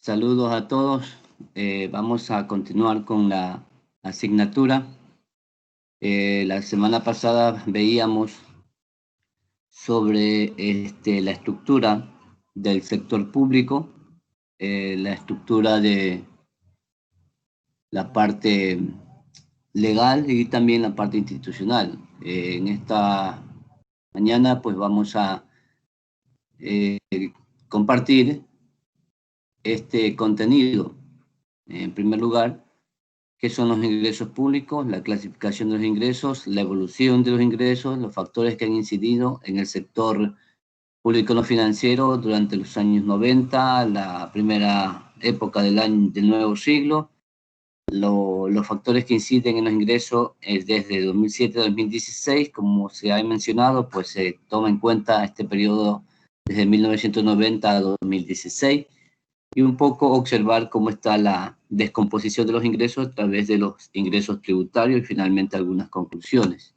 Saludos a todos. Vamos a continuar con la asignatura. La semana pasada veíamos sobre la estructura del sector público, la estructura de la parte legal y también la parte institucional. En esta mañana pues vamos a compartir este contenido. En primer lugar, ¿qué son los ingresos públicos? La clasificación de los ingresos, la evolución de los ingresos, los factores que han incidido en el sector público no financiero durante los años 90, la primera época del nuevo siglo, los factores que inciden en los ingresos desde 2007 a 2016, como se ha mencionado, pues se toma en cuenta este periodo desde 1990 a 2016, y un poco observar cómo está la descomposición de los ingresos a través de los ingresos tributarios y finalmente algunas conclusiones.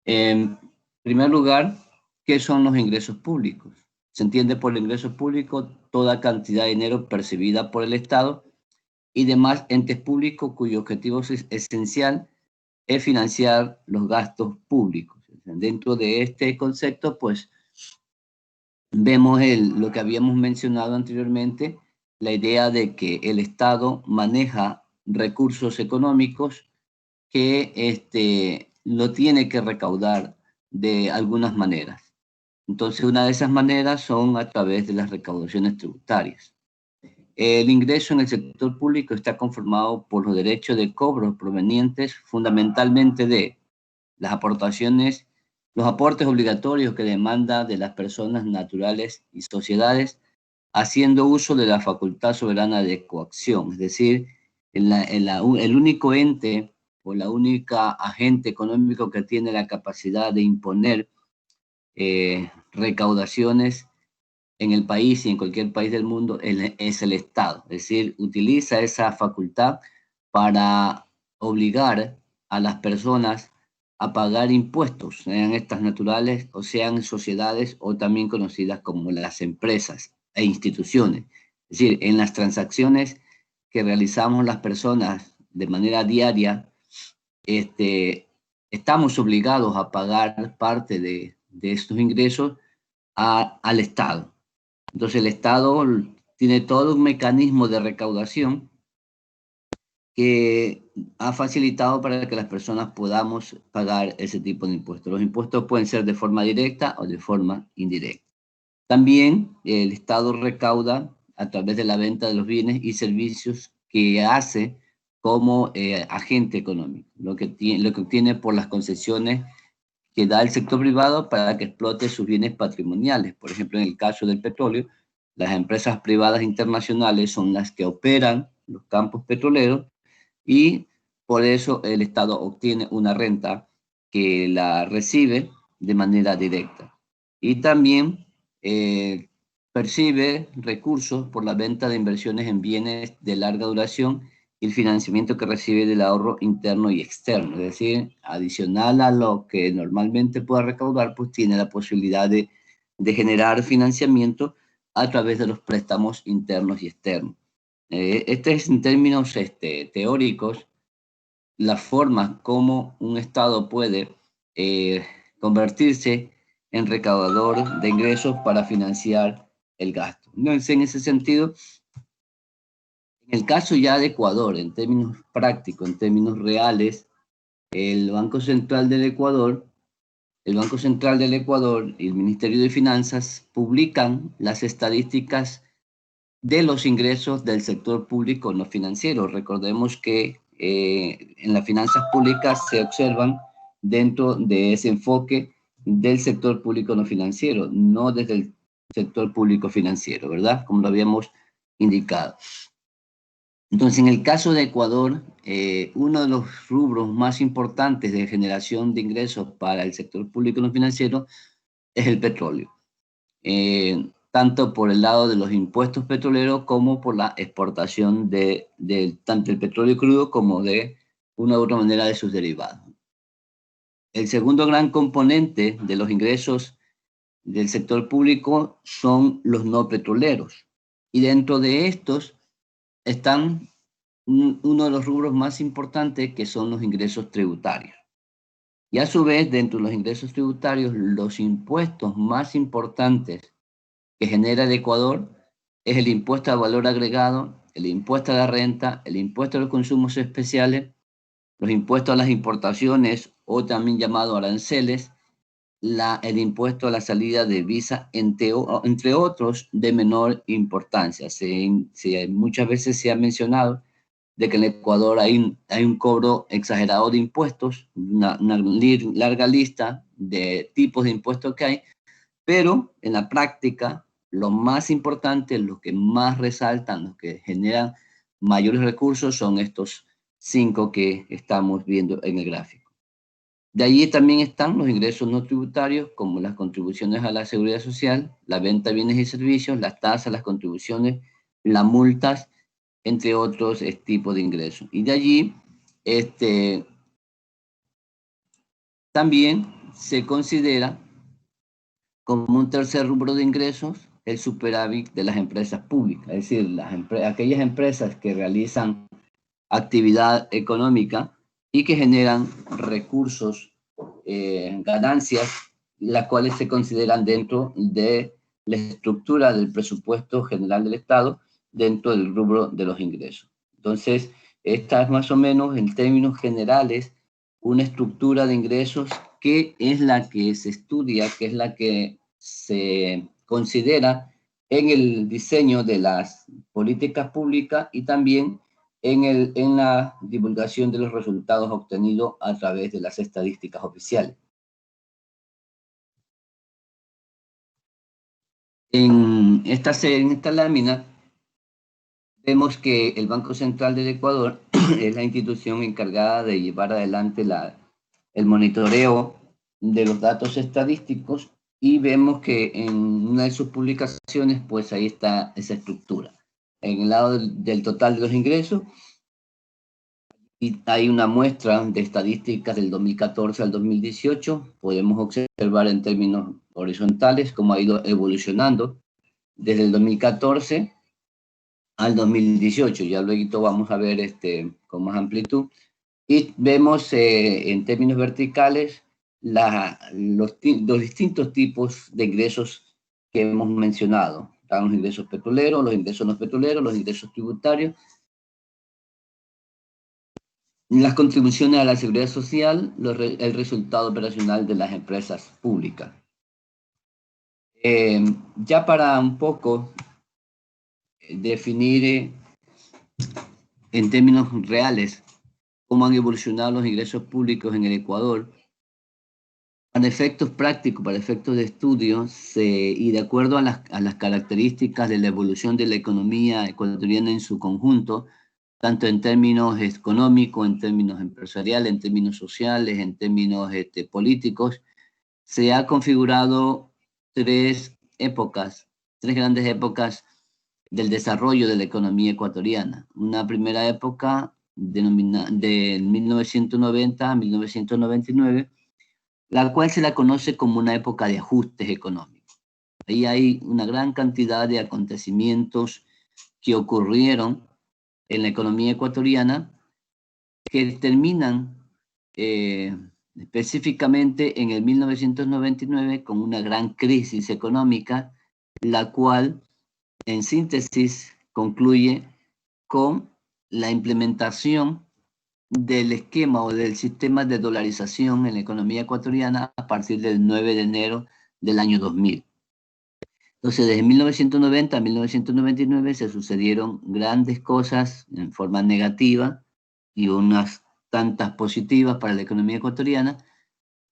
En primer lugar, ¿qué son los ingresos públicos? Se entiende por ingresos públicos toda cantidad de dinero percibida por el Estado y demás entes públicos cuyo objetivo esencial es financiar los gastos públicos. Dentro de este concepto, pues, vemos lo que habíamos mencionado anteriormente, la idea de que el Estado maneja recursos económicos que lo tiene que recaudar de algunas maneras. Entonces, una de esas maneras son a través de las recaudaciones tributarias. El ingreso en el sector público está conformado por los derechos de cobro provenientes fundamentalmente de las aportaciones, los aportes obligatorios que demanda de las personas naturales y sociedades, haciendo uso de la facultad soberana de coacción, es decir, el único ente o la única agente económico que tiene la capacidad de imponer recaudaciones en el país y en cualquier país del mundo es el Estado. Es decir, utiliza esa facultad para obligar a las personas a pagar impuestos, sean estas naturales o sean sociedades o también conocidas como las empresas e instituciones. Es decir, en las transacciones que realizamos las personas de manera diaria, estamos obligados a pagar parte de estos ingresos al Estado. Entonces el Estado tiene todo un mecanismo de recaudación que ha facilitado para que las personas podamos pagar ese tipo de impuestos. Los impuestos pueden ser de forma directa o de forma indirecta. También el Estado recauda a través de la venta de los bienes y servicios que hace como agente económico, lo que obtiene por las concesiones que da el sector privado para que explote sus bienes patrimoniales. Por ejemplo, en el caso del petróleo, las empresas privadas internacionales son las que operan los campos petroleros y por eso el Estado obtiene una renta que la recibe de manera directa. Y también percibe recursos por la venta de inversiones en bienes de larga duración y el financiamiento que recibe del ahorro interno y externo. Es decir, adicional a lo que normalmente pueda recaudar, pues tiene la posibilidad de generar financiamiento a través de los préstamos internos y externos. Este es en términos teóricos la forma como un Estado puede convertirse en recaudador de ingresos para financiar el gasto. Entonces, en ese sentido, en el caso ya de Ecuador, en términos prácticos, en términos reales, el Banco Central del Ecuador y el Ministerio de Finanzas publican las estadísticas de los ingresos del sector público no financiero. Recordemos que en las finanzas públicas se observan dentro de ese enfoque del sector público no financiero, no desde el sector público financiero, ¿verdad? Como lo habíamos indicado. Entonces, en el caso de Ecuador, uno de los rubros más importantes de generación de ingresos para el sector público no financiero es el petróleo. Tanto por el lado de los impuestos petroleros como por la exportación de tanto el petróleo crudo como de una u otra manera de sus derivados. El segundo gran componente de los ingresos del sector público son los no petroleros. Y dentro de estos están uno de los rubros más importantes, que son los ingresos tributarios. Y a su vez, dentro de los ingresos tributarios, los impuestos más importantes que genera el Ecuador es el impuesto al valor agregado, el impuesto a la renta, el impuesto a los consumos especiales, los impuestos a las importaciones, o también llamado aranceles, el impuesto a la salida de visa, entre otros de menor importancia. Muchas veces se ha mencionado de que en Ecuador hay un cobro exagerado de impuestos, una larga lista de tipos de impuestos que hay, pero en la práctica, lo más importante, los que más resaltan, los que generan mayores recursos, son estos 5 que estamos viendo en el gráfico. De allí también están los ingresos no tributarios, como las contribuciones a la seguridad social, la venta de bienes y servicios, las tasas, las contribuciones, las multas, entre otros tipos de ingresos. Y de allí, también se considera como un tercer rubro de ingresos el superávit de las empresas públicas, es decir, aquellas empresas que realizan actividad económica y que generan recursos, ganancias, las cuales se consideran dentro de la estructura del presupuesto general del Estado, dentro del rubro de los ingresos. Entonces, esta es más o menos, en términos generales, una estructura de ingresos que es la que se estudia, que es la que se considera en el diseño de las políticas públicas y también en la divulgación de los resultados obtenidos a través de las estadísticas oficiales. En esta lámina vemos que el Banco Central del Ecuador es la institución encargada de llevar adelante el monitoreo de los datos estadísticos, y vemos que en una de sus publicaciones, pues ahí está esa estructura. En el lado del total de los ingresos, y hay una muestra de estadísticas del 2014 al 2018. Podemos observar en términos horizontales cómo ha ido evolucionando desde el 2014 al 2018. Ya luego vamos a ver con más amplitud. Y vemos en términos verticales los distintos tipos de ingresos que hemos mencionado. Están los ingresos petroleros, los ingresos no petroleros, los ingresos tributarios, las contribuciones a la seguridad social, el resultado operacional de las empresas públicas. Ya para un poco definir en términos reales cómo han evolucionado los ingresos públicos en el Ecuador, para efectos prácticos, para efectos de estudio, y de acuerdo a las características de la evolución de la economía ecuatoriana en su conjunto, tanto en términos económicos, en términos empresariales, en términos sociales, en términos políticos, se ha configurado tres grandes épocas del desarrollo de la economía ecuatoriana. Una primera época de 1990 a 1999, la cual se la conoce como una época de ajustes económicos. Ahí hay una gran cantidad de acontecimientos que ocurrieron en la economía ecuatoriana, que terminan específicamente en el 1999 con una gran crisis económica, la cual en síntesis concluye con la implementación del esquema o del sistema de dolarización en la economía ecuatoriana a partir del 9 de enero del año 2000. Entonces, desde 1990 a 1999 se sucedieron grandes cosas en forma negativa y unas tantas positivas para la economía ecuatoriana,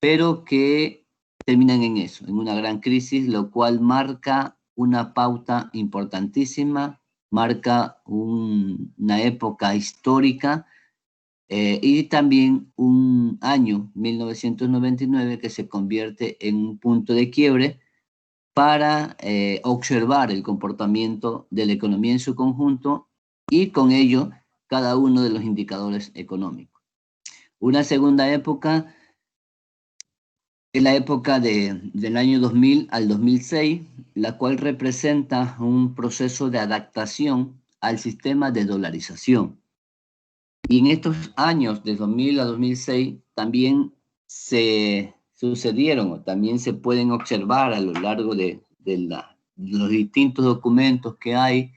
pero que terminan en eso, en una gran crisis, lo cual marca una pauta importantísima, marca una época histórica, y también un año, 1999, que se convierte en un punto de quiebre para observar el comportamiento de la economía en su conjunto y con ello cada uno de los indicadores económicos. Una segunda época es la época del año 2000 al 2006, la cual representa un proceso de adaptación al sistema de dolarización. Y en estos años, de 2000 a 2006, también se sucedieron, o también se pueden observar a lo largo de los distintos documentos que hay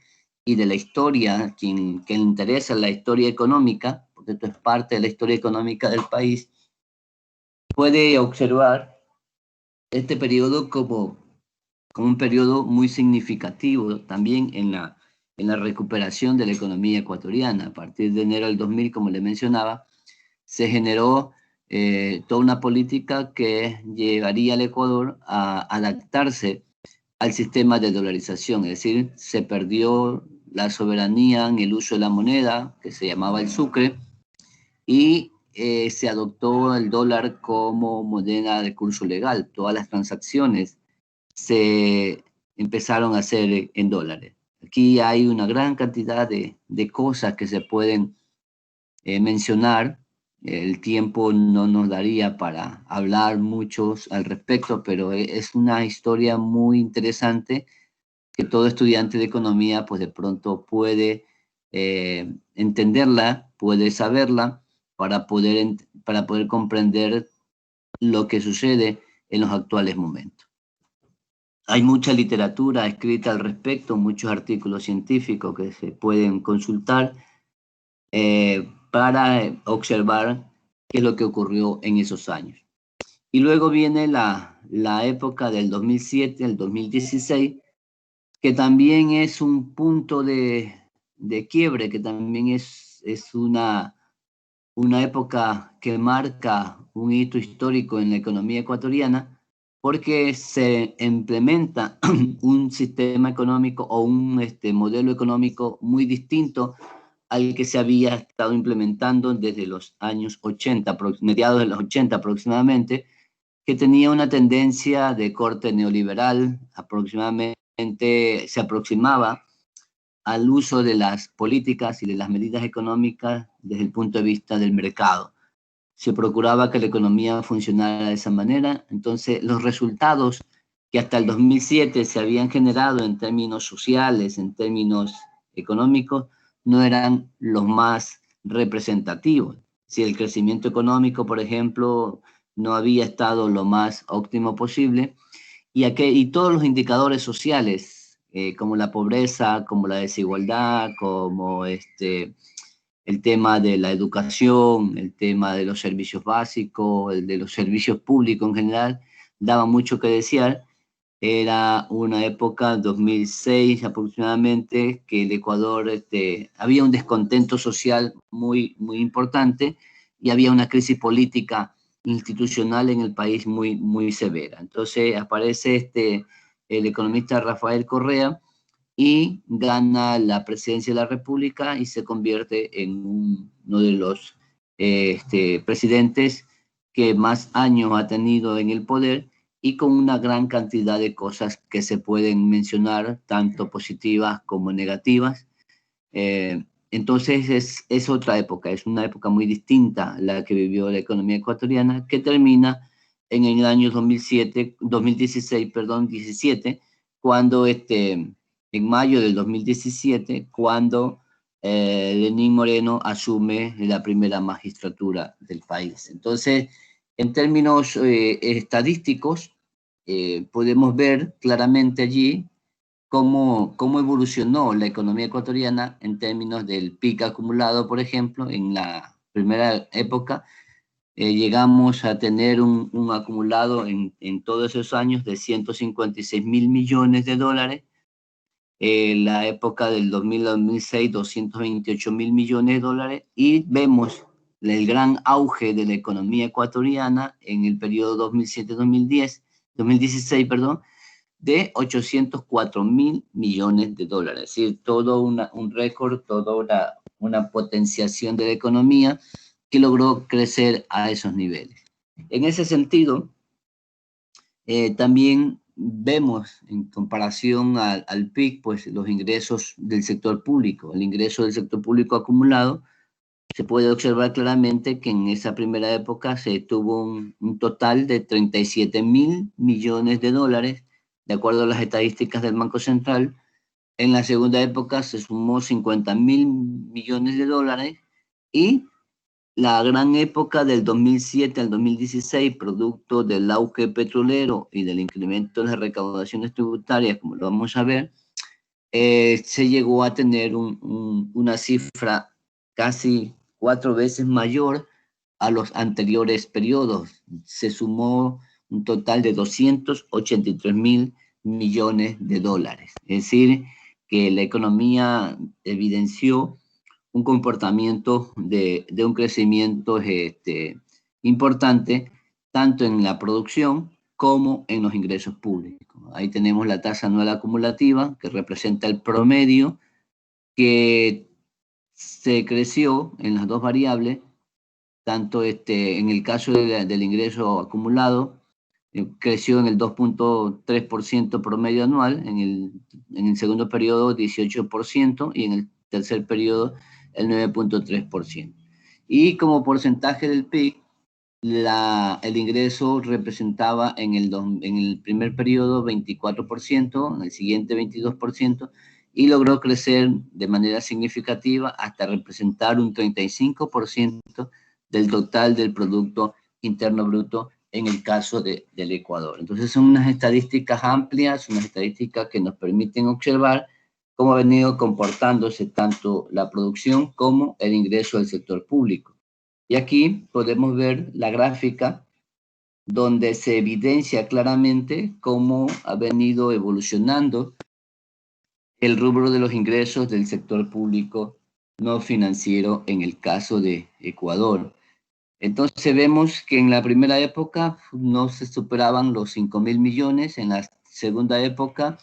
y de la historia, quien le interesa la historia económica, porque esto es parte de la historia económica del país, puede observar este periodo como un periodo muy significativo también en la recuperación de la economía ecuatoriana. A partir de enero del 2000, como le mencionaba, se generó toda una política que llevaría al Ecuador a adaptarse al sistema de dolarización, es decir, se perdió la soberanía en el uso de la moneda, que se llamaba el sucre, y se adoptó el dólar como moneda de curso legal. Todas las transacciones se empezaron a hacer en dólares. Aquí hay una gran cantidad de cosas que se pueden mencionar. El tiempo no nos daría para hablar muchos al respecto, pero es una historia muy interesante que todo estudiante de economía pues de pronto puede entenderla, puede saberla para poder comprender lo que sucede en los actuales momentos. Hay mucha literatura escrita al respecto, muchos artículos científicos que se pueden consultar para observar qué es lo que ocurrió en esos años. Y luego viene la época del 2007 al 2016, que también es un punto de quiebre, que también es una época que marca un hito histórico en la economía ecuatoriana, porque se implementa un sistema económico o un modelo económico muy distinto al que se había estado implementando desde los años 80, mediados de los 80 aproximadamente, que tenía una tendencia de corte neoliberal, aproximadamente se aproximaba al uso de las políticas y de las medidas económicas desde el punto de vista del mercado. Se procuraba que la economía funcionara de esa manera. Entonces, los resultados que hasta el 2007 se habían generado en términos sociales, en términos económicos, no eran los más representativos. Si el crecimiento económico, por ejemplo, no había estado lo más óptimo posible, y todos los indicadores sociales, como la pobreza, como la desigualdad, como el tema de la educación, el tema de los servicios básicos, el de los servicios públicos en general, daba mucho que desear. Era una época, 2006 aproximadamente, que el Ecuador, había un descontento social muy, muy importante y había una crisis política institucional en el país muy, muy severa. Entonces aparece el economista Rafael Correa y gana la presidencia de la República y se convierte en uno de los presidentes que más años ha tenido en el poder y con una gran cantidad de cosas que se pueden mencionar, tanto positivas como negativas. Entonces es otra época, es una época muy distinta la que vivió la economía ecuatoriana, que termina en el año 2016, perdón, 17, cuando en mayo del 2017, cuando Lenín Moreno asume la primera magistratura del país. Entonces, en términos estadísticos, podemos ver claramente allí cómo evolucionó la economía ecuatoriana en términos del PIB acumulado, por ejemplo, en la primera época. Llegamos a tener un acumulado en todos esos años de 156.000 millones de dólares. La época del 2000 al 2006, 228.000 millones de dólares, y vemos el gran auge de la economía ecuatoriana en el periodo 2016, perdón, de 804.000 millones de dólares, es decir, todo un récord, toda una potenciación de la economía que logró crecer a esos niveles. En ese sentido, también vemos en comparación al PIB, pues los ingresos del sector público. El ingreso del sector público acumulado se puede observar claramente que en esa primera época se tuvo un total de 37.000 millones de dólares, de acuerdo a las estadísticas del Banco Central, En la segunda época se sumó 50.000 millones de dólares y la gran época del 2007 al 2016, producto del auge petrolero y del incremento de las recaudaciones tributarias, como lo vamos a ver, se llegó a tener una cifra casi 4 veces mayor a los anteriores periodos. Se sumó un total de 283.000 millones de dólares. Es decir, que la economía evidenció un comportamiento de un crecimiento importante, tanto en la producción como en los ingresos públicos. Ahí tenemos la tasa anual acumulativa, que representa el promedio que se creció en las dos variables, tanto en el caso del ingreso acumulado, creció en el 2.3% promedio anual, en el segundo periodo 18% y en el tercer periodo el 9.3%. Y como porcentaje del PIB, el ingreso representaba en el primer periodo 24%, en el siguiente 22%, y logró crecer de manera significativa hasta representar un 35% del total del Producto Interno Bruto en el caso del Ecuador. Entonces son unas estadísticas amplias, unas estadísticas que nos permiten observar cómo ha venido comportándose tanto la producción como el ingreso del sector público. Y aquí podemos ver la gráfica donde se evidencia claramente cómo ha venido evolucionando el rubro de los ingresos del sector público no financiero en el caso de Ecuador. Entonces vemos que en la primera época no se superaban los 5.000 millones, en la segunda época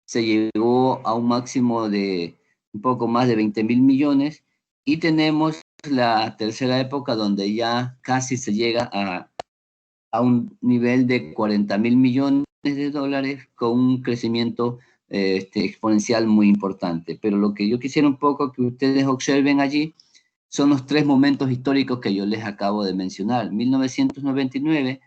se llegó a un máximo de un poco más de 20.000 millones y tenemos la tercera época donde ya casi se llega a un nivel de 40.000 millones de dólares con un crecimiento exponencial muy importante. Pero lo que yo quisiera un poco que ustedes observen allí son los tres momentos históricos que yo les acabo de mencionar. 1999,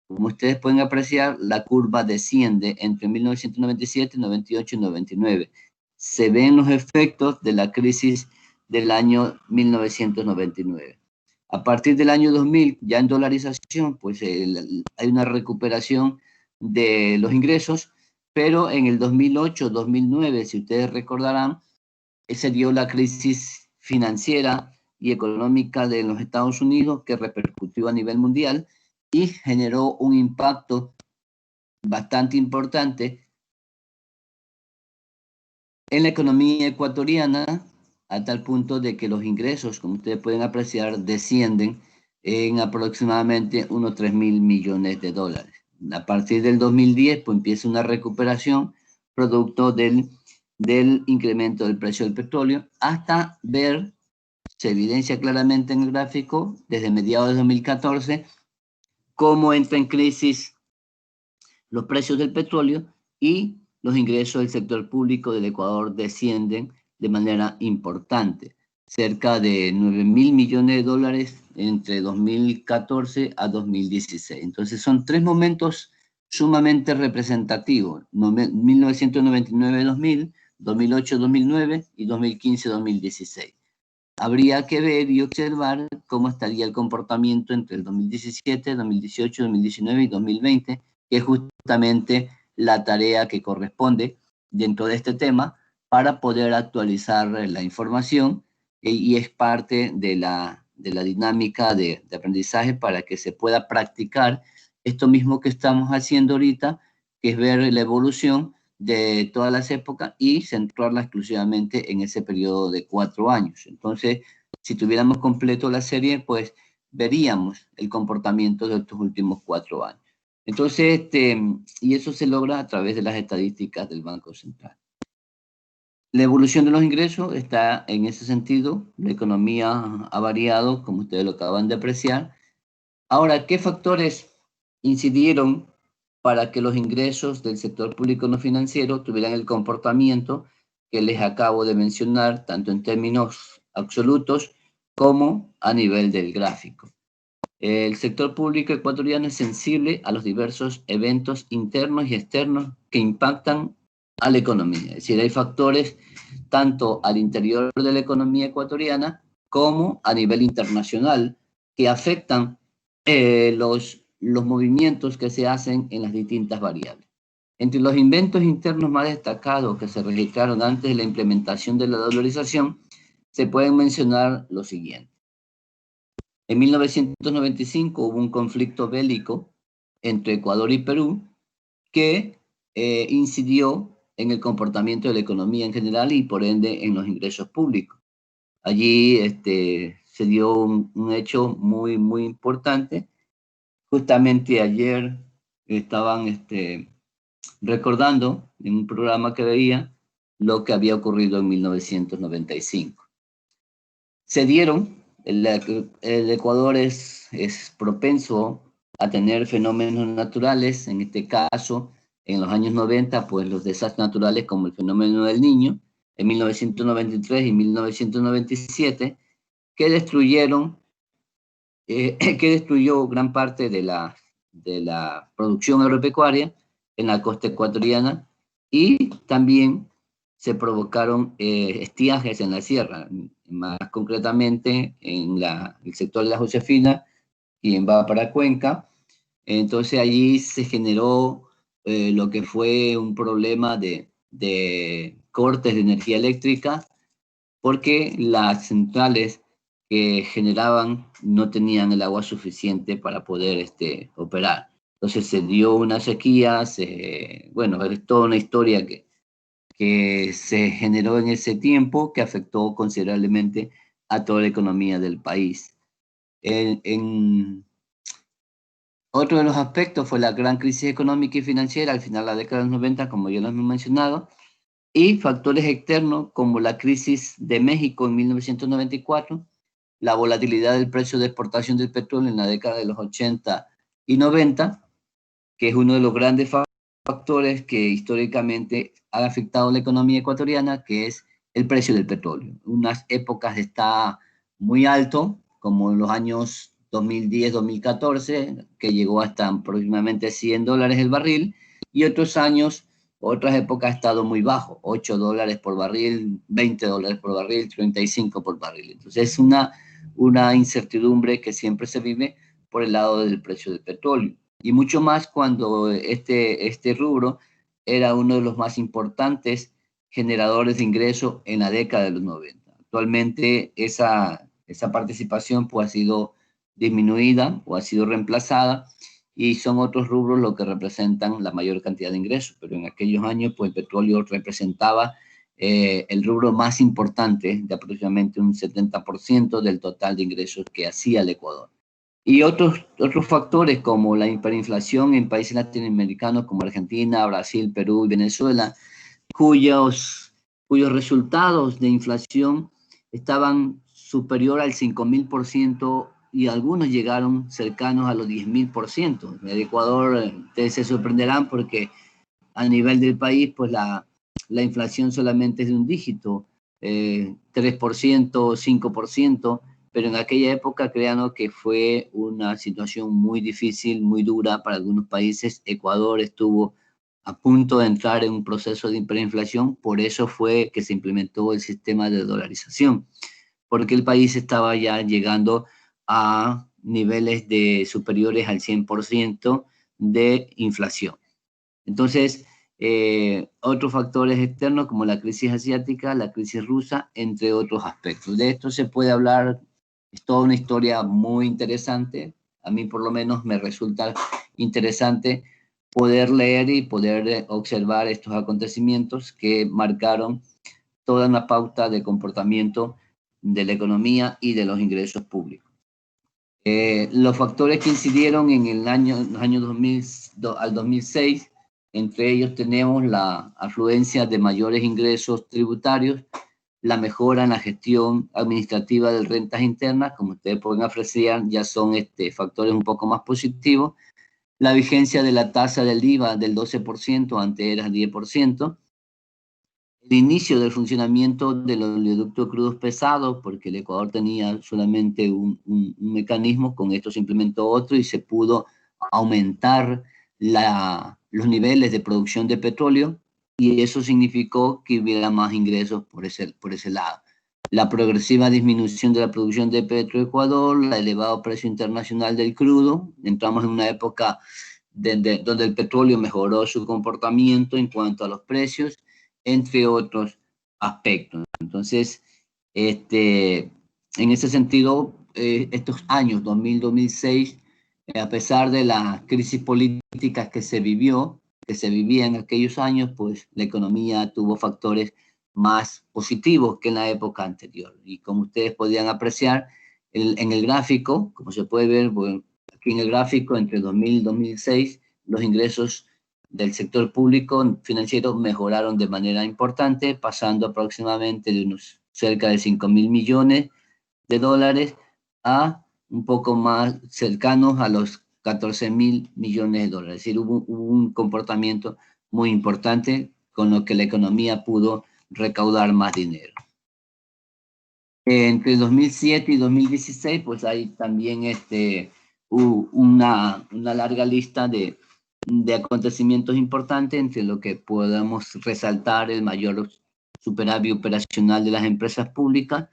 como ustedes pueden apreciar, la curva desciende entre 1997, 98 y 99. Se ven los efectos de la crisis del año 1999. A partir del año 2000, ya en dolarización, pues hay una recuperación de los ingresos, pero en el 2008, 2009, si ustedes recordarán, se dio la crisis financiera y económica de los Estados Unidos que repercutió a nivel mundial y generó un impacto bastante importante en la economía ecuatoriana, a tal punto de que los ingresos, como ustedes pueden apreciar, descienden en aproximadamente unos 3.000 millones de dólares. A partir del 2010, pues empieza una recuperación producto del incremento del precio del petróleo, hasta ver, se evidencia claramente en el gráfico, desde mediados de 2014, cómo entra en crisis los precios del petróleo y los ingresos del sector público del Ecuador descienden de manera importante, cerca de 9.000 millones de dólares entre 2014 a 2016. Entonces son tres momentos sumamente representativos, 1999-2000, 2008-2009 y 2015-2016. Habría que ver y observar cómo estaría el comportamiento entre el 2017, 2018, 2019 y 2020, que es justamente la tarea que corresponde dentro de este tema para poder actualizar la información y es parte de la dinámica de aprendizaje para que se pueda practicar esto mismo que estamos haciendo ahorita, que es ver la evolución de todas las épocas y centrarla exclusivamente en ese periodo de 4 años. Entonces, si tuviéramos completo la serie, pues veríamos el comportamiento de estos últimos 4 años. Entonces, y eso se logra a través de las estadísticas del Banco Central. La evolución de los ingresos está en ese sentido. La economía ha variado, como ustedes lo acaban de apreciar. Ahora, ¿qué factores incidieron para que los ingresos del sector público no financiero tuvieran el comportamiento que les acabo de mencionar, tanto en términos absolutos como a nivel del gráfico? El sector público ecuatoriano es sensible a los diversos eventos internos y externos que impactan a la economía. Es decir, hay factores tanto al interior de la economía ecuatoriana como a nivel internacional que afectan los movimientos que se hacen en las distintas variables. Entre los inventos internos más destacados que se registraron antes de la implementación de la dolarización, se pueden mencionar los siguientes. En 1995 hubo un conflicto bélico entre Ecuador y Perú que incidió en el comportamiento de la economía en general y por ende en los ingresos públicos. Allí se dio un hecho muy, muy importante. Justamente ayer estaban recordando en un programa que veía lo que había ocurrido en 1995. Se dieron, el Ecuador es propenso a tener fenómenos naturales, en este caso, en los años 90, pues los desastres naturales como el fenómeno del Niño, en 1993 y 1997, que destruyó gran parte de la producción agropecuaria en la costa ecuatoriana y también se provocaron estiajes en la sierra, más concretamente en el sector de la Josefina y en va para Cuenca. Entonces allí se generó lo que fue un problema de cortes de energía eléctrica porque las centrales que generaban no tenían el agua suficiente para poder operar. Entonces se dio una sequía, bueno, es toda una historia que se generó en ese tiempo que afectó considerablemente a toda la economía del país. Otro de los aspectos fue la gran crisis económica y financiera al final de la década de los 90, como ya lo hemos mencionado, y factores externos como la crisis de México en 1994, la volatilidad del precio de exportación del petróleo en la década de los 80 y 90, que es uno de los grandes factores que históricamente han afectado la economía ecuatoriana, que es el precio del petróleo. Unas épocas está muy alto, como en los años 2010-2014, que llegó hasta aproximadamente $100 el barril, y otras épocas ha estado muy bajo, $8 por barril, $20 por barril, 35 por barril. Entonces es una incertidumbre que siempre se vive por el lado del precio del petróleo. Y mucho más cuando este rubro era uno de los más importantes generadores de ingresos en la década de los 90. Actualmente esa participación pues, ha sido disminuida o ha sido reemplazada y son otros rubros los que representan la mayor cantidad de ingresos, pero en aquellos años pues, el petróleo representaba el rubro más importante de aproximadamente un 70% del total de ingresos que hacía el Ecuador. Y otros factores como la hiperinflación en países latinoamericanos como Argentina, Brasil, Perú y Venezuela, cuyos resultados de inflación estaban superior al 5.000% y algunos llegaron cercanos a los 10.000%. En el Ecuador, ustedes se sorprenderán porque a nivel del país, pues la inflación solamente es de un dígito, 3%, 5%, pero en aquella época, créanos que fue una situación muy difícil, muy dura para algunos países. Ecuador estuvo a punto de entrar en un proceso de hiperinflación, por eso fue que se implementó el sistema de dolarización, porque el país estaba ya llegando a niveles superiores al 100% de inflación. Entonces, otros factores externos como la crisis asiática, la crisis rusa, entre otros aspectos. De esto se puede hablar, es toda una historia muy interesante. A mí por lo menos me resulta interesante poder leer y poder observar estos acontecimientos que marcaron toda una pauta de comportamiento de la economía y de los ingresos públicos. Los factores que incidieron en los años 2000 al 2006, entre ellos tenemos la afluencia de mayores ingresos tributarios, la mejora en la gestión administrativa de rentas internas, como ustedes pueden apreciar, ya son factores un poco más positivos, la vigencia de la tasa del IVA del 12%, antes era 10%, el inicio del funcionamiento del oleoducto crudos pesados, porque el Ecuador tenía solamente un mecanismo, con esto se implementó otro y se pudo aumentar los niveles de producción de petróleo y eso significó que hubiera más ingresos por ese lado. La progresiva disminución de la producción de Petroecuador, el elevado precio internacional del crudo, entramos en una época donde el petróleo mejoró su comportamiento en cuanto a los precios, entre otros aspectos. Entonces, en ese sentido, estos años 2000-2006, a pesar de las crisis políticas que se vivía en aquellos años, pues la economía tuvo factores más positivos que en la época anterior. Y como ustedes podían apreciar en el gráfico, como se puede ver, bueno, aquí en el gráfico, entre 2000 y 2006, los ingresos del sector público financiero mejoraron de manera importante, pasando aproximadamente de unos cerca de 5.000 millones de dólares a un poco más cercanos a los 14.000 millones de dólares. Es decir, hubo un comportamiento muy importante con lo que la economía pudo recaudar más dinero. Entre 2007 y 2016, pues hay también una larga lista de acontecimientos importantes, entre lo que podemos resaltar el mayor superávit operacional de las empresas públicas,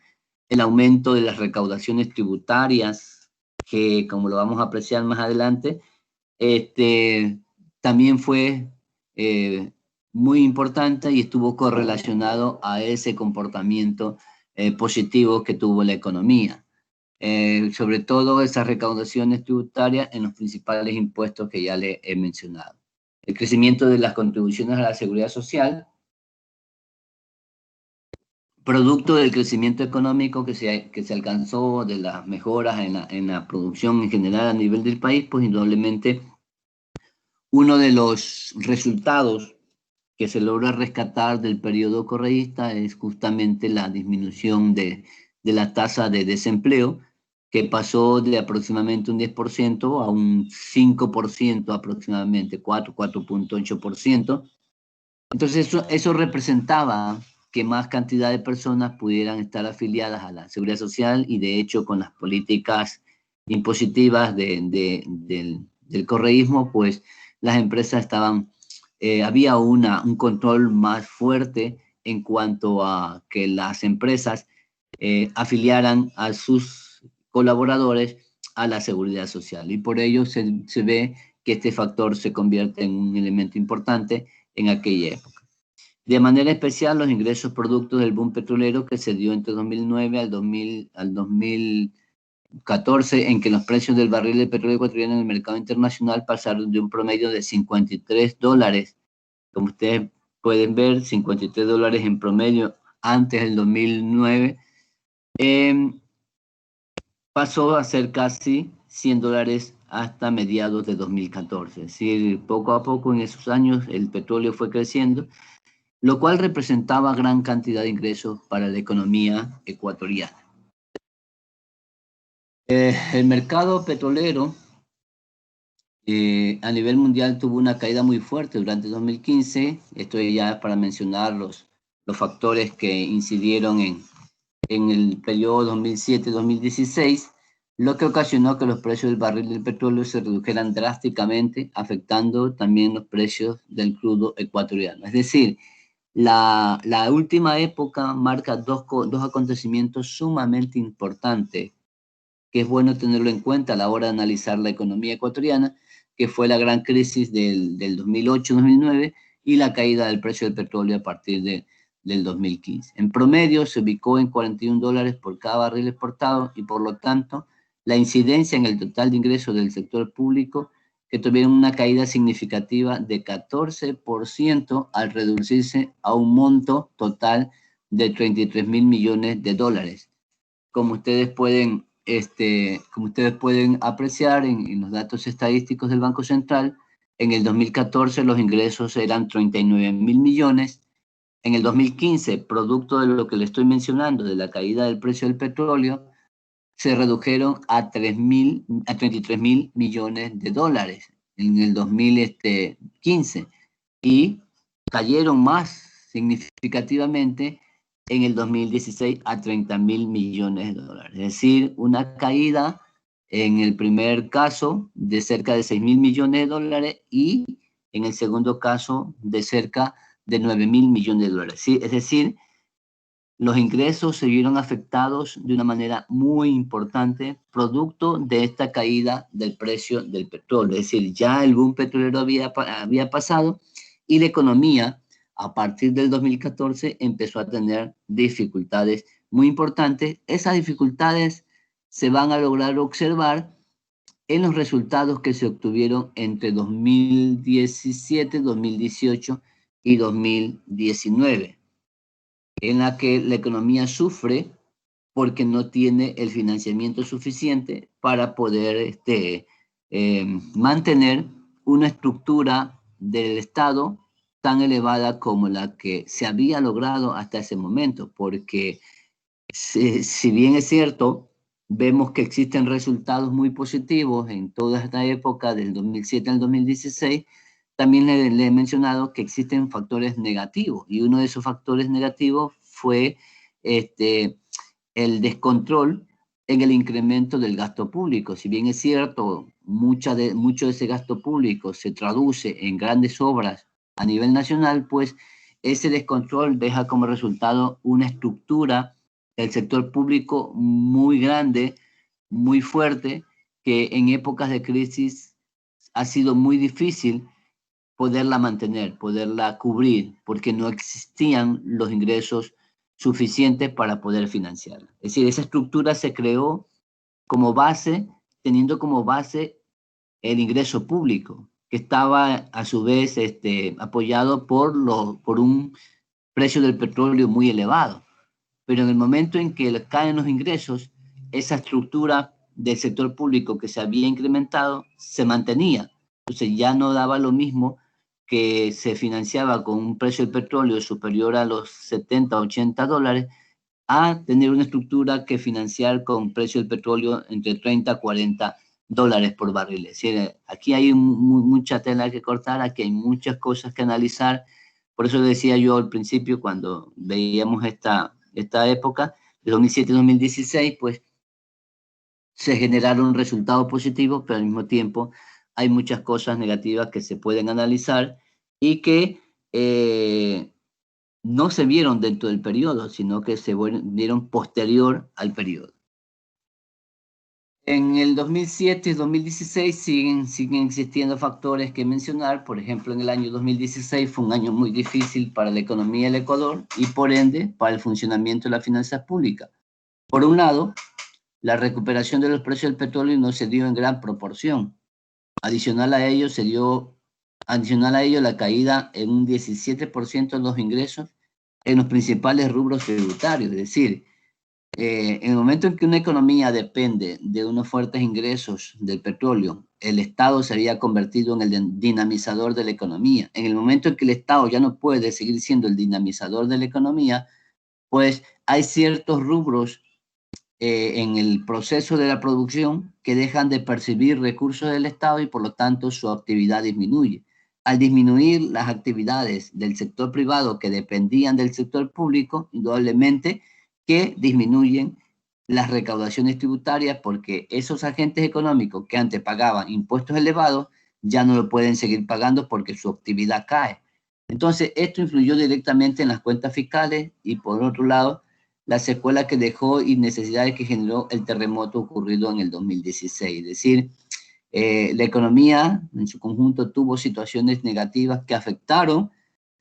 el aumento de las recaudaciones tributarias, que como lo vamos a apreciar más adelante, también fue muy importante y estuvo correlacionado a ese comportamiento positivo que tuvo la economía. Sobre todo esas recaudaciones tributarias en los principales impuestos que ya le he mencionado. El crecimiento de las contribuciones a la seguridad social, producto del crecimiento económico que se alcanzó, de las mejoras en la producción en general a nivel del país, pues indudablemente uno de los resultados que se logra rescatar del periodo correísta es justamente la disminución de la tasa de desempleo, que pasó de aproximadamente un 10% a un 5% aproximadamente, 4.8%. Entonces eso representaba que más cantidad de personas pudieran estar afiliadas a la seguridad social, y de hecho con las políticas impositivas del correísmo, pues las empresas había un control más fuerte en cuanto a que las empresas afiliaran a sus colaboradores a la seguridad social, y por ello se ve que este factor se convierte en un elemento importante en aquella época. De manera especial, los ingresos productos del boom petrolero que se dio entre 2009 al 2014, en que los precios del barril de petróleo ecuatoriano en el mercado internacional pasaron de un promedio de $53, como ustedes pueden ver, $53 en promedio antes del 2009, pasó a ser casi $100 hasta mediados de 2014. Es decir, poco a poco en esos años el petróleo fue creciendo, lo cual representaba gran cantidad de ingresos para la economía ecuatoriana. El mercado petrolero a nivel mundial tuvo una caída muy fuerte durante 2015. Esto ya es para mencionar los factores que incidieron en el periodo 2007-2016, lo que ocasionó que los precios del barril del petróleo se redujeran drásticamente, afectando también los precios del crudo ecuatoriano. Es decir, la última época marca dos acontecimientos sumamente importantes, que es bueno tenerlo en cuenta a la hora de analizar la economía ecuatoriana, que fue la gran crisis del 2008-2009 y la caída del precio del petróleo a partir del 2015. En promedio se ubicó en $41 por cada barril exportado, y por lo tanto la incidencia en el total de ingresos del sector público, que tuvieron una caída significativa de 14% al reducirse a un monto total de 33.000 millones de dólares. Como ustedes pueden apreciar en los datos estadísticos del Banco Central, en el 2014 los ingresos eran 39.000 millones. En el 2015, producto de lo que le estoy mencionando, de la caída del precio del petróleo, se redujeron a 33.000 millones de dólares en el 2015, y cayeron más significativamente en el 2016 a 30.000 millones de dólares. Es decir, una caída en el primer caso de cerca de 6.000 millones de dólares, y en el segundo caso de cerca de 9.000 millones de dólares. ¿Sí? Es decir, los ingresos se vieron afectados de una manera muy importante, producto de esta caída del precio del petróleo. Es decir, ya el boom petrolero había pasado y la economía, a partir del 2014, empezó a tener dificultades muy importantes. Esas dificultades se van a lograr observar en los resultados que se obtuvieron entre 2017, 2018 y 2019, en la que la economía sufre porque no tiene el financiamiento suficiente para poder mantener una estructura del Estado tan elevada como la que se había logrado hasta ese momento, porque si bien es cierto, vemos que existen resultados muy positivos en toda esta época del 2007 al 2016, también le he mencionado que existen factores negativos, y uno de esos factores negativos fue el descontrol en el incremento del gasto público. Si bien es cierto, mucho de ese gasto público se traduce en grandes obras a nivel nacional, pues ese descontrol deja como resultado una estructura del sector público muy grande, muy fuerte, que en épocas de crisis ha sido muy difícil poderla mantener, poderla cubrir, porque no existían los ingresos suficientes para poder financiarla. Es decir, esa estructura se creó como base, teniendo como base el ingreso público, que estaba a su vez apoyado por un precio del petróleo muy elevado. Pero en el momento en que caen los ingresos, esa estructura del sector público que se había incrementado se mantenía. Entonces ya no daba lo mismo que se financiaba con un precio del petróleo superior a los 70, 80 dólares, a tener una estructura que financiar con precio del petróleo entre 30 a 40 dólares por barril. Es decir, aquí hay mucha tela que cortar, aquí hay muchas cosas que analizar. Por eso decía yo al principio, cuando veíamos esta época, de 2007-2016, pues se generaron resultados positivos, pero al mismo tiempo hay muchas cosas negativas que se pueden analizar y que no se vieron dentro del periodo, sino que se vieron posterior al periodo. En el 2007 y 2016 siguen existiendo factores que mencionar. Por ejemplo, en el año 2016 fue un año muy difícil para la economía del Ecuador y por ende para el funcionamiento de las finanzas públicas. Por un lado, la recuperación de los precios del petróleo no se dio en gran proporción. Adicional a ello, la caída en un 17% de los ingresos en los principales rubros tributarios. Es decir, en el momento en que una economía depende de unos fuertes ingresos del petróleo, el Estado se había convertido en el dinamizador de la economía. En el momento en que el Estado ya no puede seguir siendo el dinamizador de la economía, pues hay ciertos rubros en el proceso de la producción que dejan de percibir recursos del Estado y por lo tanto su actividad disminuye. Al disminuir las actividades del sector privado que dependían del sector público, indudablemente que disminuyen las recaudaciones tributarias porque esos agentes económicos que antes pagaban impuestos elevados ya no lo pueden seguir pagando porque su actividad cae. Entonces, esto influyó directamente en las cuentas fiscales y por otro lado, la secuela que dejó y necesidades que generó el terremoto ocurrido en el 2016. Es decir, la economía en su conjunto tuvo situaciones negativas que afectaron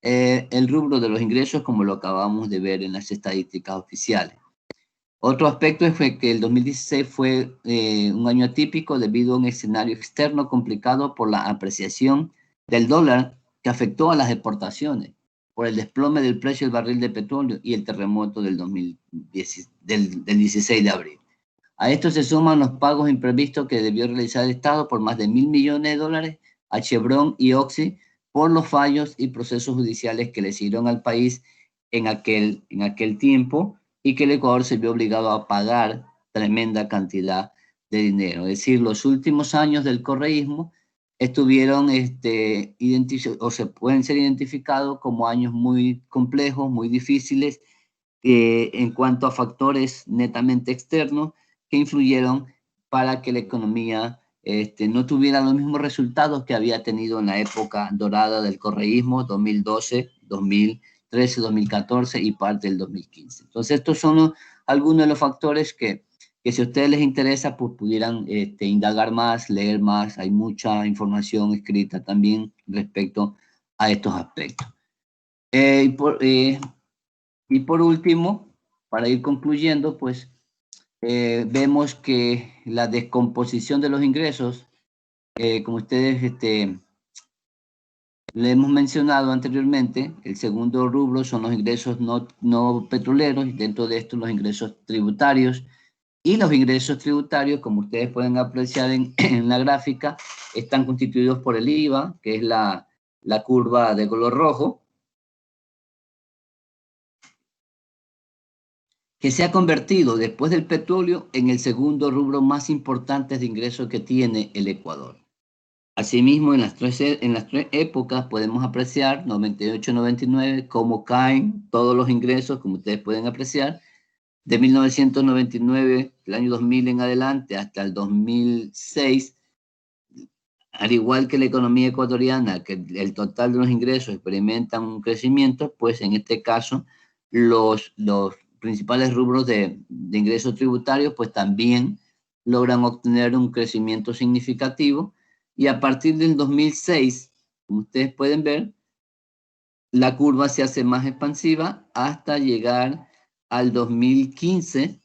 el rubro de los ingresos, como lo acabamos de ver en las estadísticas oficiales. Otro aspecto fue que el 2016 fue un año atípico debido a un escenario externo complicado por la apreciación del dólar que afectó a las exportaciones por el desplome del precio del barril de petróleo y el terremoto del 16 de abril. A esto se suman los pagos imprevistos que debió realizar el Estado por más de 1.000 millones de dólares a Chevron y Oxy por los fallos y procesos judiciales que le siguieron al país en aquel tiempo y que el Ecuador se vio obligado a pagar tremenda cantidad de dinero. Es decir, los últimos años del correísmo estuvieron o se pueden ser identificados como años muy complejos, muy difíciles en cuanto a factores netamente externos que influyeron para que la economía no tuviera los mismos resultados que había tenido en la época dorada del correísmo, 2012, 2013, 2014 y parte del 2015. Entonces, estos son algunos de los factores que si a ustedes les interesa, pues pudieran indagar más, leer más. Hay mucha información escrita también respecto a estos aspectos. Y por último, para ir concluyendo, pues vemos que la descomposición de los ingresos, como ustedes le hemos mencionado anteriormente, el segundo rubro son los ingresos no petroleros, y dentro de esto los ingresos tributarios. Y los ingresos tributarios, como ustedes pueden apreciar en la gráfica, están constituidos por el IVA, que es la curva de color rojo, que se ha convertido después del petróleo en el segundo rubro más importante de ingresos que tiene el Ecuador. Asimismo, en las tres épocas podemos apreciar, 98-99, cómo caen todos los ingresos, como ustedes pueden apreciar, de 1999, el año 2000 en adelante, hasta el 2006, al igual que la economía ecuatoriana, que el total de los ingresos experimentan un crecimiento, pues en este caso los principales rubros de ingresos tributarios pues también logran obtener un crecimiento significativo, y a partir del 2006, como ustedes pueden ver, la curva se hace más expansiva hasta llegar al 2015,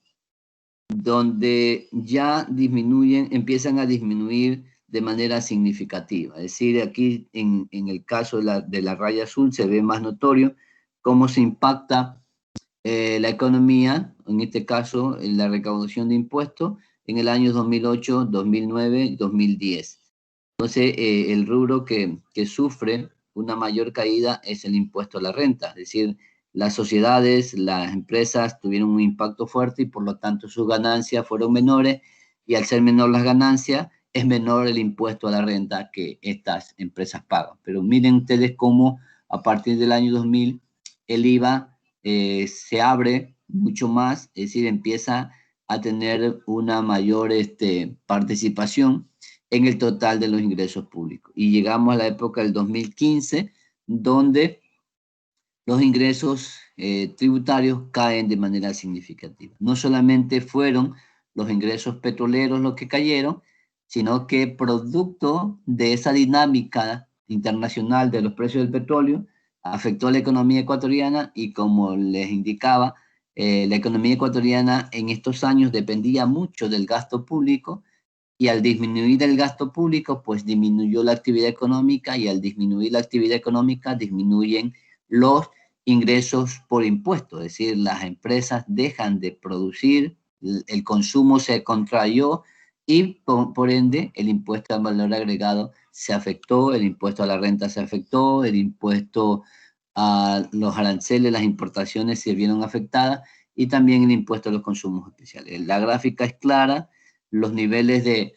donde ya empiezan a disminuir de manera significativa. Es decir, aquí en el caso de la raya azul se ve más notorio cómo se impacta la economía, en este caso en la recaudación de impuestos, en el año 2008, 2009, 2010. Entonces, el rubro que sufre una mayor caída es el impuesto a la renta, es decir, las sociedades, las empresas tuvieron un impacto fuerte y por lo tanto sus ganancias fueron menores, y al ser menor las ganancias, es menor el impuesto a la renta que estas empresas pagan. Pero miren ustedes cómo a partir del año 2000 el IVA se abre mucho más, es decir, empieza a tener una mayor participación en el total de los ingresos públicos. Y llegamos a la época del 2015, donde los ingresos tributarios caen de manera significativa. No solamente fueron los ingresos petroleros los que cayeron, sino que producto de esa dinámica internacional de los precios del petróleo, afectó a la economía ecuatoriana, y como les indicaba, la economía ecuatoriana en estos años dependía mucho del gasto público, y al disminuir el gasto público, pues disminuyó la actividad económica, y al disminuir la actividad económica disminuyen los ingresos por impuestos, es decir, las empresas dejan de producir, el consumo se contrayó, y por ende el impuesto al valor agregado se afectó, el impuesto a la renta se afectó, el impuesto a los aranceles, las importaciones se vieron afectadas, y también el impuesto a los consumos especiales. La gráfica es clara, los niveles de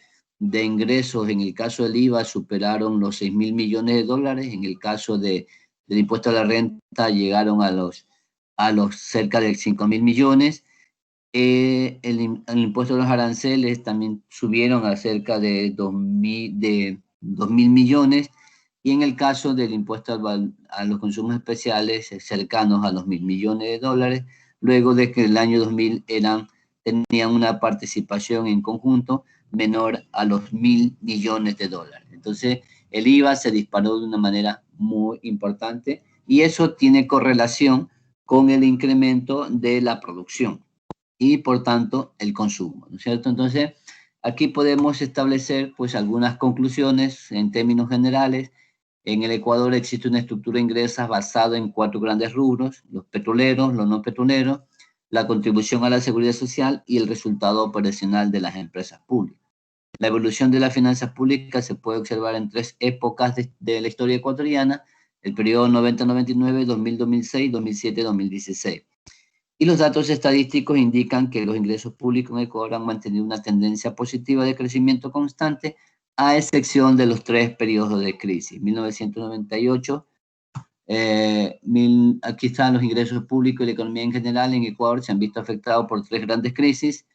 ingresos en el caso del IVA superaron los 6.000 millones de dólares, en el caso del impuesto a la renta llegaron a los cerca de 5.000 millones, el impuesto a los aranceles también subieron a cerca de 2.000 millones, y en el caso del impuesto a los consumos especiales, cercanos a los 1.000 millones de dólares, luego de que el año 2000 tenían una participación en conjunto menor a los 1.000 millones de dólares. Entonces, el IVA se disparó de una manera muy importante, y eso tiene correlación con el incremento de la producción y, por tanto, el consumo, ¿no es cierto? Entonces, aquí podemos establecer, pues, algunas conclusiones en términos generales. En el Ecuador existe una estructura de ingresos basada en 4 grandes rubros: los petroleros, los no petroleros, la contribución a la seguridad social y el resultado operacional de las empresas públicas. La evolución de las finanzas públicas se puede observar en 3 épocas de la historia ecuatoriana: el periodo 90-99, 2000-2006, 2007-2016. Y los datos estadísticos indican que los ingresos públicos en Ecuador han mantenido una tendencia positiva de crecimiento constante, a excepción de los 3 periodos de crisis: 1998, aquí están los ingresos públicos y la economía en general en Ecuador se han visto afectados por 3 grandes crisis,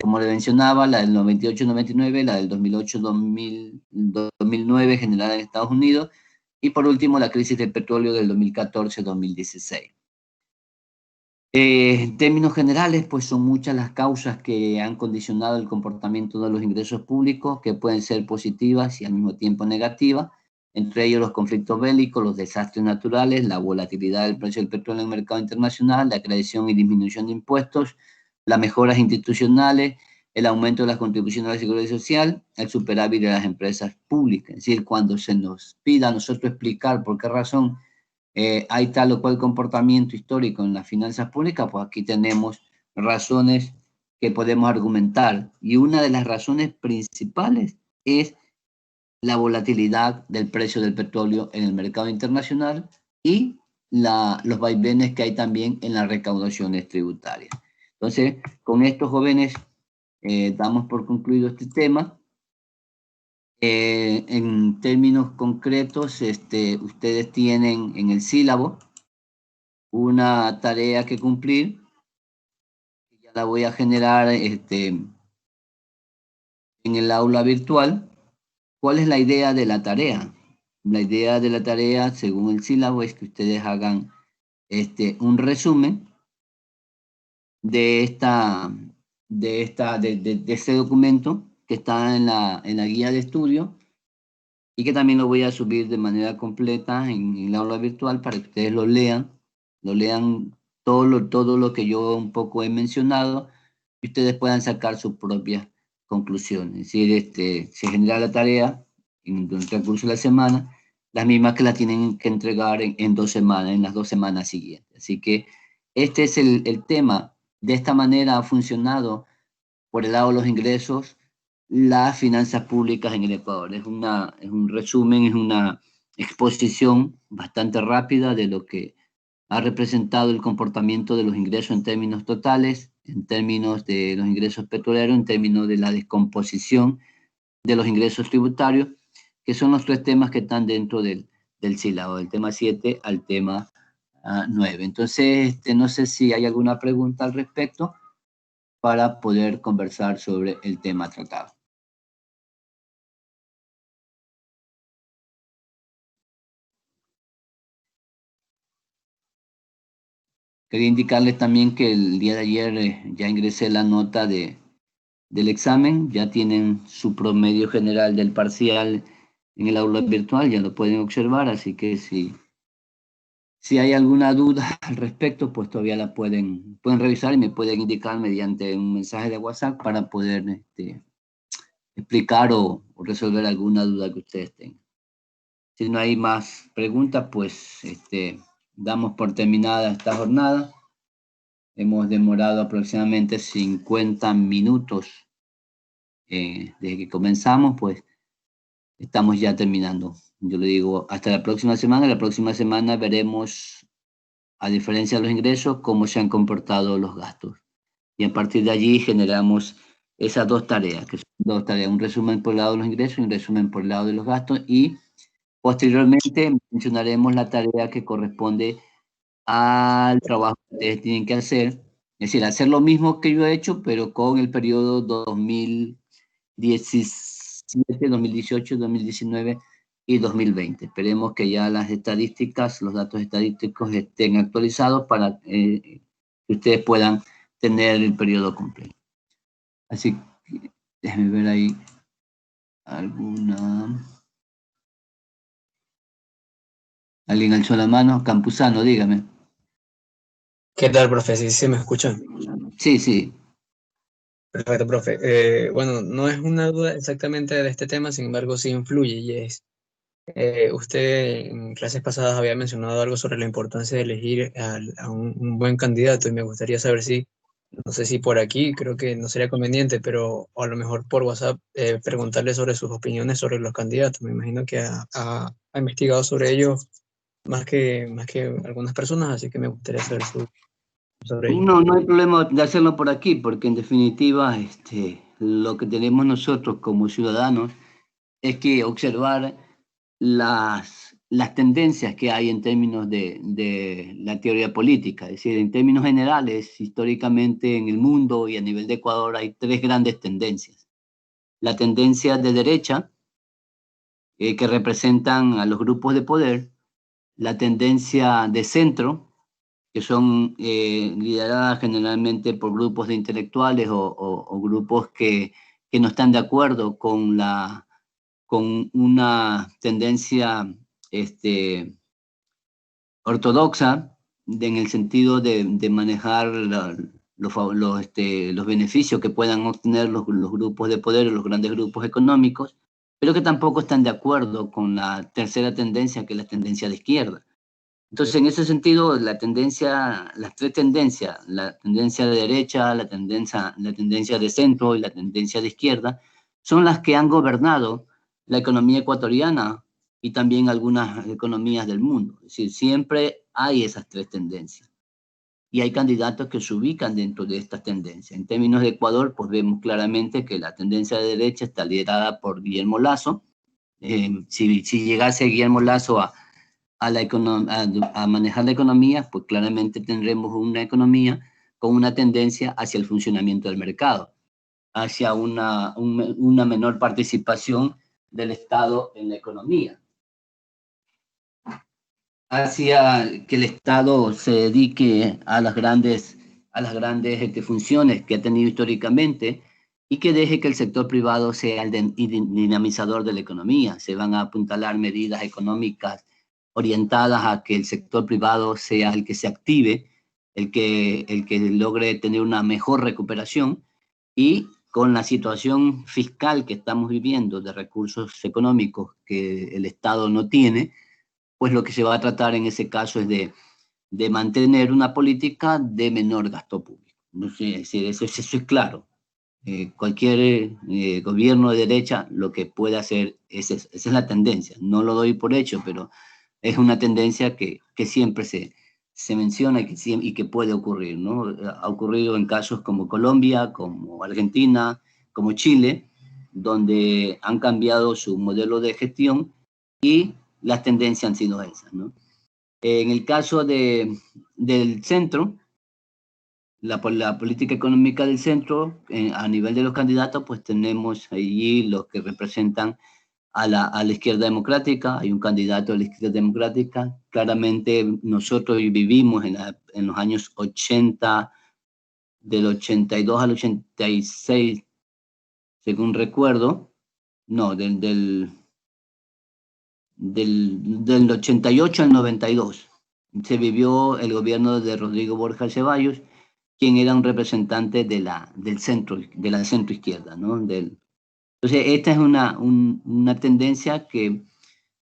como le mencionaba, la del 98-99, la del 2008-2009 general en Estados Unidos, Y por último, la crisis del petróleo del 2014-2016. En términos generales, pues son muchas las causas que han condicionado el comportamiento de los ingresos públicos, que pueden ser positivas y al mismo tiempo negativas, entre ellos los conflictos bélicos, los desastres naturales, la volatilidad del precio del petróleo en el mercado internacional, la creación y disminución de impuestos, las mejoras institucionales, el aumento de las contribuciones a la seguridad social, el superávit de las empresas públicas. Es decir, cuando se nos pida a nosotros explicar por qué razón hay tal o cual comportamiento histórico en las finanzas públicas, pues aquí tenemos razones que podemos argumentar. Y una de las razones principales es la volatilidad del precio del petróleo en el mercado internacional y los vaivenes que hay también en las recaudaciones tributarias. Entonces, con estos jóvenes damos por concluido este tema. En términos concretos, ustedes tienen en el sílabo una tarea que cumplir. Ya la voy a generar en el aula virtual. ¿Cuál es la idea de la tarea? La idea de la tarea, según el sílabo, es que ustedes hagan un resumen de este documento que está en la guía de estudio y que también lo voy a subir de manera completa en el aula virtual para que ustedes lo lean todo lo que yo un poco he mencionado y ustedes puedan sacar sus propias conclusiones. Es decir, se genera la tarea durante el transcurso de la semana, las mismas que la tienen que entregar en 2 semanas, en las 2 semanas siguientes. Así que este es el tema. De esta manera ha funcionado por el lado de los ingresos las finanzas públicas en el Ecuador. Es un resumen, es una exposición bastante rápida de lo que ha representado el comportamiento de los ingresos en términos totales, en términos de los ingresos petroleros, en términos de la descomposición de los ingresos tributarios, que son los 3 temas que están dentro del sílabo, del tema 7 al tema 9. Entonces, no sé si hay alguna pregunta al respecto para poder conversar sobre el tema tratado. Quería indicarles también que el día de ayer ya ingresé la nota del examen, ya tienen su promedio general del parcial en el aula virtual, ya lo pueden observar, así que si hay alguna duda al respecto, pues todavía la pueden revisar y me pueden indicar mediante un mensaje de WhatsApp para poder explicar o resolver alguna duda que ustedes tengan. Si no hay más preguntas, pues damos por terminada esta jornada. Hemos demorado aproximadamente 50 minutos desde que comenzamos, pues estamos ya terminando. Yo le digo, hasta la próxima semana. La próxima semana veremos, a diferencia de los ingresos, cómo se han comportado los gastos. Y a partir de allí generamos esas 2 tareas, que son 2 tareas, un resumen por el lado de los ingresos y un resumen por el lado de los gastos. Y posteriormente mencionaremos la tarea que corresponde al trabajo que ustedes tienen que hacer. Es decir, hacer lo mismo que yo he hecho, pero con el periodo 2017, 2018, 2019 y 2020. Esperemos que ya las estadísticas, los datos estadísticos estén actualizados para que ustedes puedan tener el periodo completo. Así que déjenme ver ahí alguna... ¿Alguien alzó la mano? Campuzano, dígame. ¿Qué tal, profe? ¿Sí se me escucha? Sí, sí. Perfecto, profe. Bueno, no es una duda exactamente de este tema, sin embargo, sí influye y es, usted en clases pasadas había mencionado algo sobre la importancia de elegir a un buen candidato y me gustaría saber si, no sé si por aquí, creo que no sería conveniente, pero a lo mejor por WhatsApp preguntarle sobre sus opiniones sobre los candidatos. Me imagino que ha investigado sobre ellos más que algunas personas, así que me gustaría saber sobre ello. No hay problema de hacerlo por aquí, porque en definitiva lo que tenemos nosotros como ciudadanos es que observar las tendencias que hay en términos de la teoría política. Es decir, en términos generales, históricamente en el mundo y a nivel de Ecuador hay 3 grandes tendencias. La tendencia de derecha, que representan a los grupos de poder, la tendencia de centro, que son lideradas generalmente por grupos de intelectuales o grupos que no están de acuerdo con una tendencia ortodoxa, en el sentido de manejar los beneficios que puedan obtener los grupos de poder o los grandes grupos económicos, pero que tampoco están de acuerdo con la tercera tendencia, que es la tendencia de izquierda. Entonces, en ese sentido, las tres tendencias, la tendencia de derecha, la tendencia de centro y la tendencia de izquierda, son las que han gobernado la economía ecuatoriana y también algunas economías del mundo. Es decir, siempre hay esas tres tendencias. Y hay candidatos que se ubican dentro de estas tendencias. En términos de Ecuador, pues vemos claramente que la tendencia de derecha está liderada por Guillermo Lasso. Si llegase Guillermo Lasso a manejar la economía, pues claramente tendremos una economía con una tendencia hacia el funcionamiento del mercado, hacia una menor participación del Estado en la economía, hacia que el Estado se dedique a las grandes funciones que ha tenido históricamente y que deje que el sector privado sea el dinamizador de la economía. Se van a apuntalar medidas económicas orientadas a que el sector privado sea el que se active, el que logre tener una mejor recuperación, y con la situación fiscal que estamos viviendo de recursos económicos que el Estado no tiene, pues lo que se va a tratar en ese caso es de mantener una política de menor gasto público. No sé, eso es claro. Cualquier gobierno de derecha lo que puede hacer esa es la tendencia. No lo doy por hecho, pero es una tendencia que siempre se menciona y que puede ocurrir, ¿no? Ha ocurrido en casos como Colombia, como Argentina, como Chile, donde han cambiado su modelo de gestión y las tendencias han sido esas, ¿no? En el caso del centro, la política económica del centro, a nivel de los candidatos, pues tenemos allí los que representan a la izquierda democrática. Hay un candidato de la izquierda democrática. Claramente nosotros vivimos en los años 80, del 82 al 86, según recuerdo, no, del 88 al 92. Se vivió el gobierno de Rodrigo Borja Ceballos, quien era un representante del centro, de la centroizquierda, ¿no? Entonces, esta es una tendencia que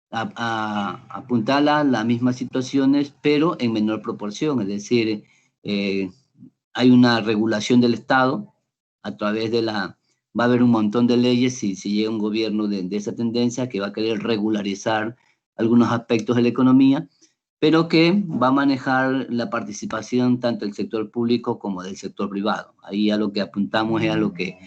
apuntala las mismas situaciones, pero en menor proporción. Es decir, hay una regulación del Estado a través va a haber un montón de leyes si llega un gobierno de esa tendencia que va a querer regularizar algunos aspectos de la economía, pero que va a manejar la participación tanto del sector público como del sector privado. Ahí a lo que apuntamos es a lo que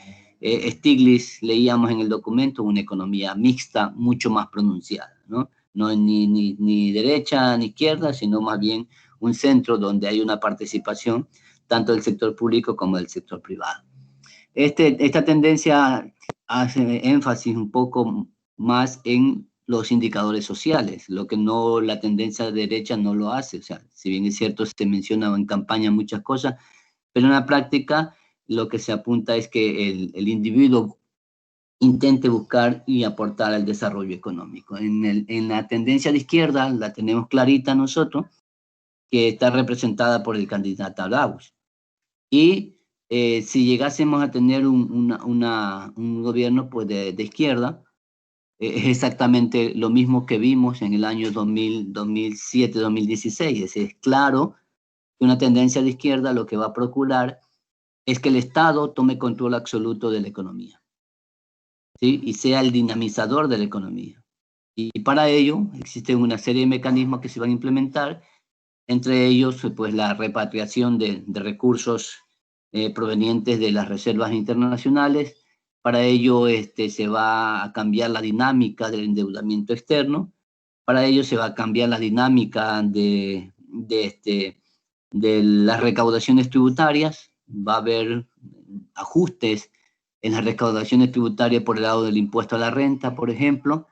Stiglitz leíamos en el documento, una economía mixta mucho más pronunciada, ¿no? No ni derecha ni izquierda, sino más bien un centro donde hay una participación tanto del sector público como del sector privado. Esta tendencia hace énfasis un poco más en los indicadores sociales, lo que la tendencia de derecha no lo hace. O sea, si bien es cierto, se menciona en campaña muchas cosas, pero en la práctica lo que se apunta es que el individuo intente buscar y aportar al desarrollo económico. En la tendencia de izquierda la tenemos clarita nosotros, que está representada por el candidato Arauz. Y si llegásemos a tener un gobierno pues de izquierda, es exactamente lo mismo que vimos en el año 2007, 2016. Es claro que una tendencia de izquierda lo que va a procurar es que el Estado tome control absoluto de la economía, ¿sí? Y sea el dinamizador de la economía. Y para ello existen una serie de mecanismos que se van a implementar, entre ellos pues la repatriación de recursos provenientes de las reservas internacionales. Para ello se va a cambiar la dinámica del endeudamiento externo. Para ello se va a cambiar la dinámica de las recaudaciones tributarias. Va a haber ajustes en las recaudaciones tributarias por el lado del impuesto a la renta, por ejemplo,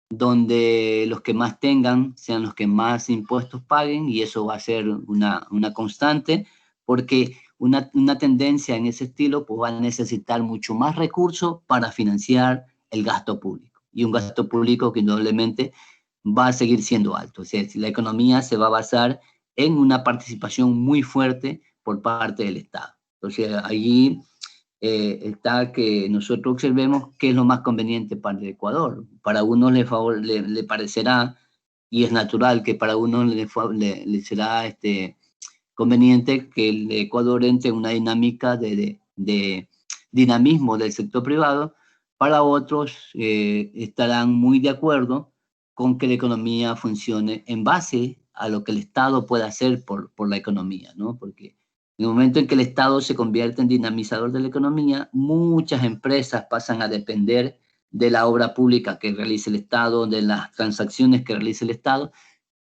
donde los que más tengan sean los que más impuestos paguen, y eso va a ser una constante, porque una tendencia en ese estilo pues va a necesitar mucho más recursos para financiar el gasto público, y un gasto público que indudablemente va a seguir siendo alto. O sea, si la economía se va a basar en una participación muy fuerte por parte del Estado. Entonces, allí está que nosotros observemos qué es lo más conveniente para el Ecuador. Para unos le parecerá, y es natural que para unos le será conveniente que el Ecuador entre en una dinámica de dinamismo del sector privado. Para otros estarán muy de acuerdo con que la economía funcione en base a lo que el Estado pueda hacer por la economía, ¿no? Porque en el momento en que el Estado se convierte en dinamizador de la economía, muchas empresas pasan a depender de la obra pública que realice el Estado, de las transacciones que realice el Estado,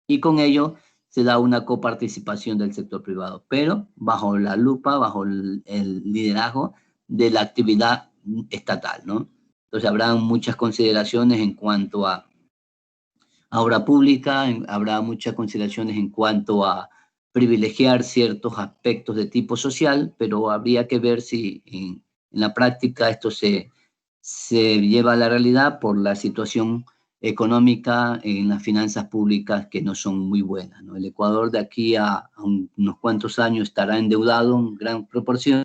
y con ello se da una coparticipación del sector privado, pero bajo la lupa, bajo el liderazgo de la actividad estatal, ¿no? Entonces habrá muchas consideraciones en cuanto a obra pública, habrá muchas consideraciones en cuanto a privilegiar ciertos aspectos de tipo social, pero habría que ver si en la práctica esto se lleva a la realidad por la situación económica en las finanzas públicas que no son muy buenas, ¿no? El Ecuador de aquí a unos cuantos años estará endeudado en gran proporción,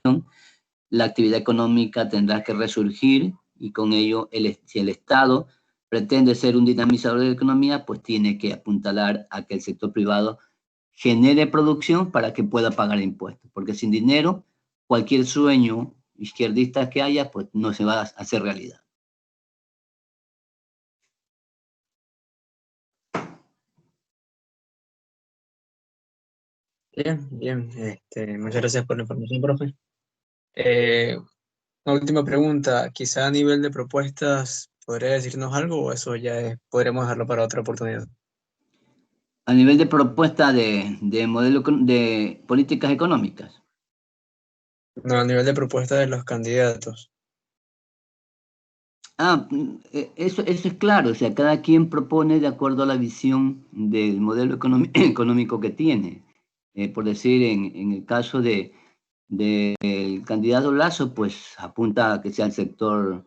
la actividad económica tendrá que resurgir, y con ello si el Estado pretende ser un dinamizador de la economía, pues tiene que apuntalar a que el sector privado genere producción para que pueda pagar impuestos, porque sin dinero cualquier sueño izquierdista que haya pues no se va a hacer realidad. Bien, bien. Muchas gracias por la información, profe. Una última pregunta, quizá a nivel de propuestas, ¿podría decirnos algo o eso ya podremos dejarlo para otra oportunidad? A nivel de propuesta de modelo de políticas económicas. No, a nivel de propuestas de los candidatos. Eso es claro, o sea, cada quien propone de acuerdo a la visión del modelo económico que tiene. Por decir, en el caso del candidato Lasso, pues apunta a que sea el sector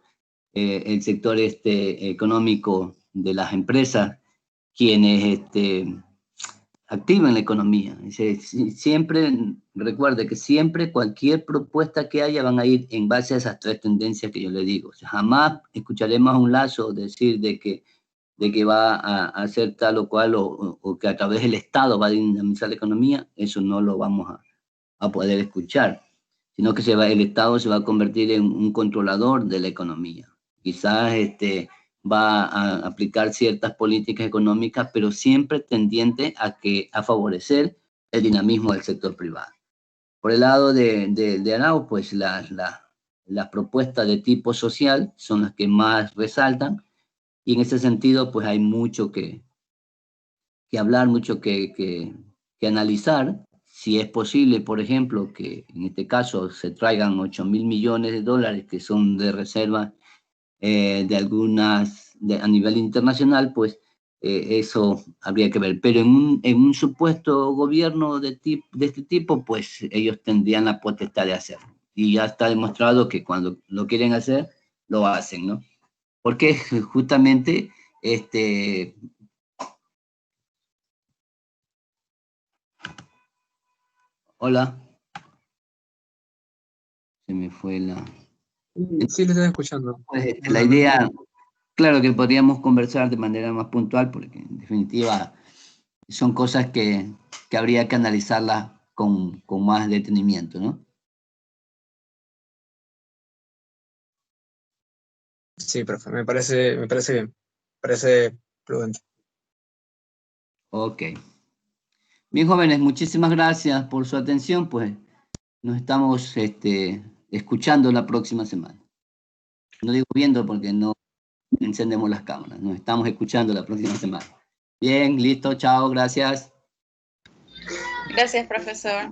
económico de las empresas quienes activan la economía. Siempre, recuerde que siempre cualquier propuesta que haya van a ir en base a esas tres tendencias que yo le digo. O sea, jamás escucharemos a un Lasso decir de que va a hacer tal o cual, o que a través del Estado va a dinamizar la economía. Eso no lo vamos a poder escuchar, sino que el Estado se va a convertir en un controlador de la economía. Quizás va a aplicar ciertas políticas económicas, pero siempre tendiente a favorecer el dinamismo del sector privado. Por el lado de Arau, pues las propuestas de tipo social son las que más resaltan, y en ese sentido pues hay mucho que hablar, mucho que analizar. Si es posible, por ejemplo, que en este caso se traigan 8.000 millones de dólares que son de reserva de a nivel internacional, pues eso habría que ver. Pero en un supuesto gobierno de este tipo, pues ellos tendrían la potestad de hacerlo. Y ya está demostrado que cuando lo quieren hacer, lo hacen, ¿no? Porque justamente hola, se me fue la... Sí, le estoy escuchando. Pues, la idea, claro que podríamos conversar de manera más puntual, porque en definitiva son cosas que habría que analizarlas con más detenimiento, ¿no? Sí, profe, me parece bien, me parece prudente. Ok. Bien, jóvenes, muchísimas gracias por su atención, pues nos estamos escuchando la próxima semana. No digo viendo porque no encendemos las cámaras, nos estamos escuchando la próxima semana. Bien, listo, chao, gracias. Gracias, profesor.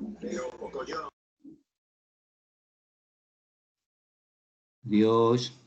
Adiós.